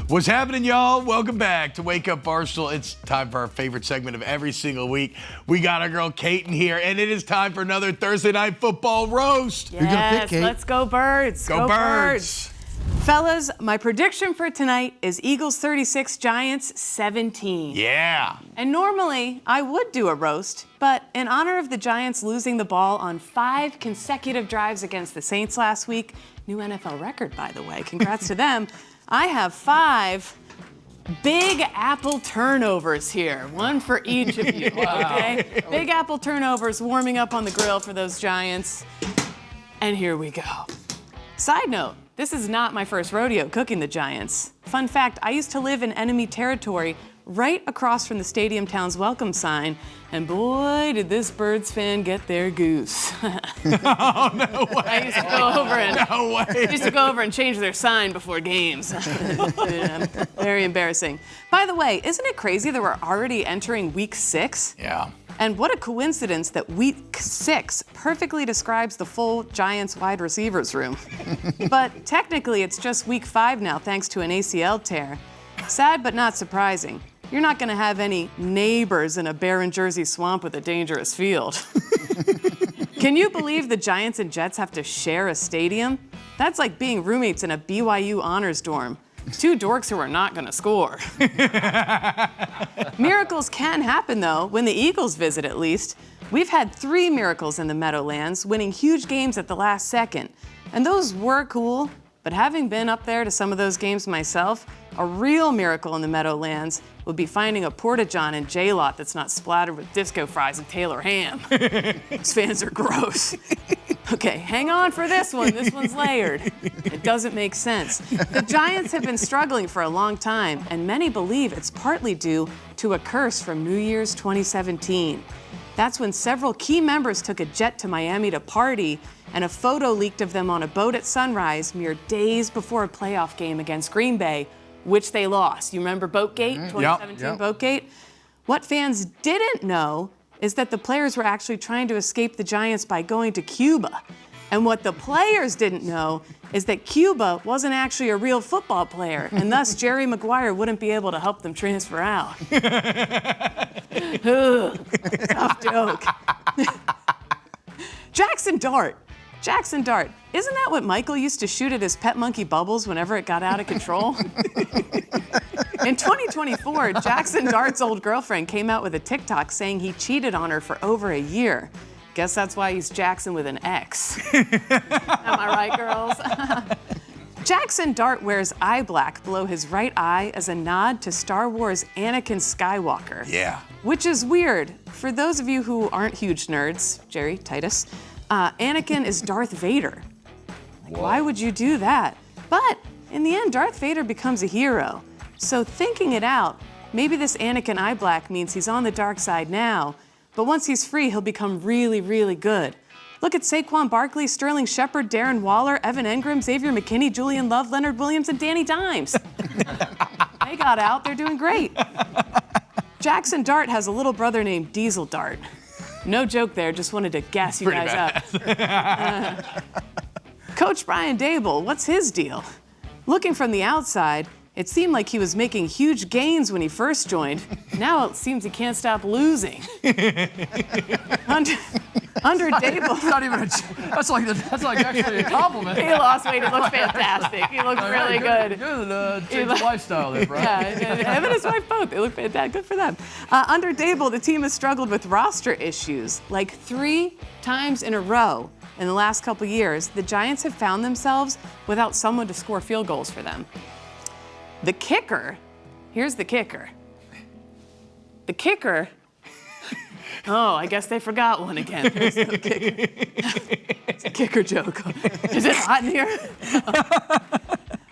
What's happening, y'all? Welcome back to Wake Up Barstool. It's time for our favorite segment of every single week. We got our girl Kate in here, and it is time for another Thursday Night Football roast. Yes, gonna pick, Kate? Let's go Birds. Go Birds. Fellas, my prediction for tonight is Eagles 36, Giants 17. Yeah. And normally, I would do a roast, but in honor of the Giants losing the ball on 5 consecutive drives against the Saints last week, new NFL record, by the way, congrats to them, I have 5 Big Apple turnovers here, one for each of you, okay? Big Apple turnovers warming up on the grill for those Giants. And here we go. Side note, this is not my first rodeo cooking the Giants. Fun fact, I used to live in enemy territory right across from the Stadium Town's welcome sign, and boy, did this Birds fan get their goose. Oh, no way. I used to go over and change their sign before games. Yeah, very embarrassing. By the way, isn't it crazy that we're already entering week 6? Yeah. And what a coincidence that week 6 perfectly describes the full Giants wide receivers room. But technically, it's just week 5 now, thanks to an ACL tear. Sad but not surprising. You're not going to have any neighbors in a barren Jersey swamp with a dangerous field. Can you believe the Giants and Jets have to share a stadium? That's like being roommates in a BYU honors dorm. 2 dorks who are not going to score. Miracles can happen, though, when the Eagles visit, at least. We've had 3 miracles in the Meadowlands, winning huge games at the last second. And those were cool, but having been up there to some of those games myself, a real miracle in the Meadowlands would be finding a Porta-John in J-Lot that's not splattered with disco fries and Taylor ham. Those fans are gross. Okay, hang on for this one. This one's layered. It doesn't make sense. The Giants have been struggling for a long time, and many believe it's partly due to a curse from New Year's 2017. That's when several key members took a jet to Miami to party, and a photo leaked of them on a boat at sunrise mere days before a playoff game against Green Bay, which they lost. You remember Boatgate, 2017 Yep. Boatgate? What fans didn't know is that the players were actually trying to escape the Giants by going to Cuba. And what the players didn't know is that Cuba wasn't actually a real football player, and thus Jerry Maguire wouldn't be able to help them transfer out. Ugh, tough joke. Jackson Dart. Isn't that what Michael used to shoot at his pet monkey Bubbles whenever it got out of control? In 2024, Jackson Dart's old girlfriend came out with a TikTok saying he cheated on her for over a year. Guess that's why he's Jackson with an X. Am I right, girls? Jackson Dart wears eye black below his right eye as a nod to Star Wars' Anakin Skywalker. Yeah. Which is weird. For those of you who aren't huge nerds, Jerry, Titus, Anakin is Darth Vader. Like, why would you do that? But in the end, Darth Vader becomes a hero. So thinking it out, maybe this Anakin eye black means he's on the dark side now, but once he's free, he'll become really, really good. Look at Saquon Barkley, Sterling Shepard, Darren Waller, Evan Engram, Xavier McKinney, Julian Love, Leonard Williams, and Danny Dimes. They got out. They're doing great. Jackson Dart has a little brother named Diesel Dart. No joke there. Just wanted to gas you guys up. Coach Brian Dable, what's his deal? Looking from the outside, it seemed like he was making huge gains when he first joined. Now it seems he can't stop losing. Under Dable, That's like actually a compliment. he lost weight. He looks fantastic. He looks really good. Good change of lifestyle there, bro. Yeah, him and his wife both. They look fantastic. Good for them. Under Dable, the team has struggled with roster issues. Like 3 times in a row in the last couple years, the Giants have found themselves without someone to score field goals for them. The kicker, here's the kicker. The kicker, oh, I guess they forgot one again. There's no kicker. It's a kicker joke. Is it hot in here?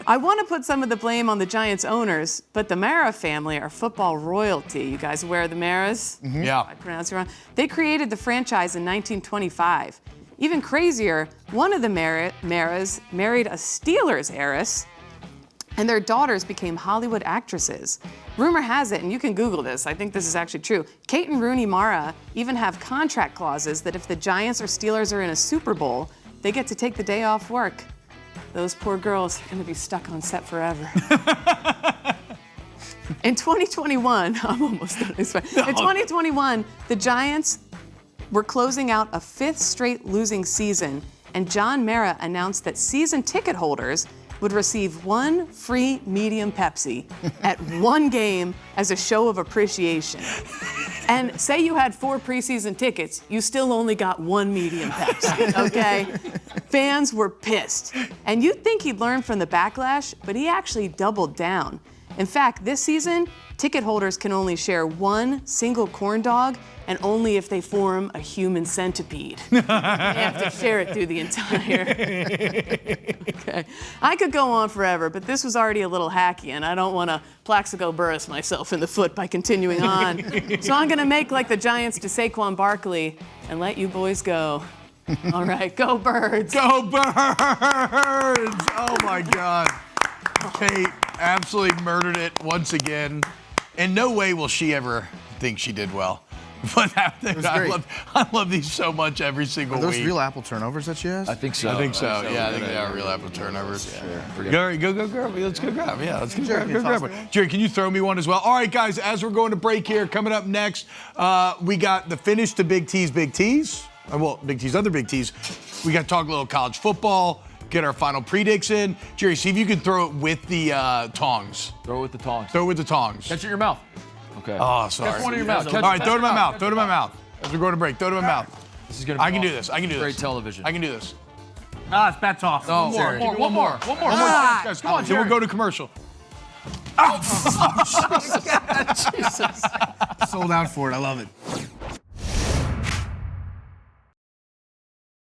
I want to put some of the blame on the Giants owners, but the Mara family are football royalty. You guys aware of the Maras? Mm-hmm. Yeah. I pronounced it wrong. They created the franchise in 1925. Even crazier, one of the Maras married a Steelers heiress, and their daughters became Hollywood actresses. Rumor has it, and you can Google this, I think this is actually true, Kate and Rooney Mara even have contract clauses that if the Giants or Steelers are in a Super Bowl, they get to take the day off work. those poor girls are going to be stuck on set forever. In 2021, I'm almost done. It's fine. In 2021, the Giants were closing out a 5th straight losing season, and John Mara announced that season ticket holders would receive 1 free medium Pepsi at 1 game as a show of appreciation. And say you had 4 preseason tickets, you still only got 1 medium Pepsi, okay? Fans were pissed. And you'd think he'd learn from the backlash, but he actually doubled down. In fact, this season, ticket holders can only share 1 single corn dog, and only if they form a human centipede. They have to share it through the entire. Okay. I could go on forever, but this was already a little hacky, and I don't want to Plaxico Burress myself in the foot by continuing on. So I'm going to make like the Giants to Saquon Barkley and let you boys go. All right, go Birds. Go Birds! Oh my God. Kate absolutely murdered it once again. In no way will she ever think she did well. But I love these so much every single week. Are those real apple turnovers that she has? I think so. I think so. Yeah, I think they are real apple turnovers. Sure. Go grab me. Let's go grab. Yeah, let's go grab one. Jerry, can you throw me one as well? All right, guys, as we're going to break here, coming up next, we got the finish to Big T's. Well, Big T's, other Big T's. We got to talk a little college football, get our final predicts in. Jerry, see if you can throw it with the tongs. Throw it with the tongs. Throw it with the tongs. Catch it in your mouth. Okay. Oh, sorry. Catch one in your mouth. All right, throw it in my mouth. Throw it in my mouth. As we're going to break, throw it in my mouth. This is gonna be I can do awesome. this. I can do this. Great television. I can do this. Ah, it's bats off. Oh, one more. Guys, come on, Jerry. We'll go to commercial. Sold out for it. I love it.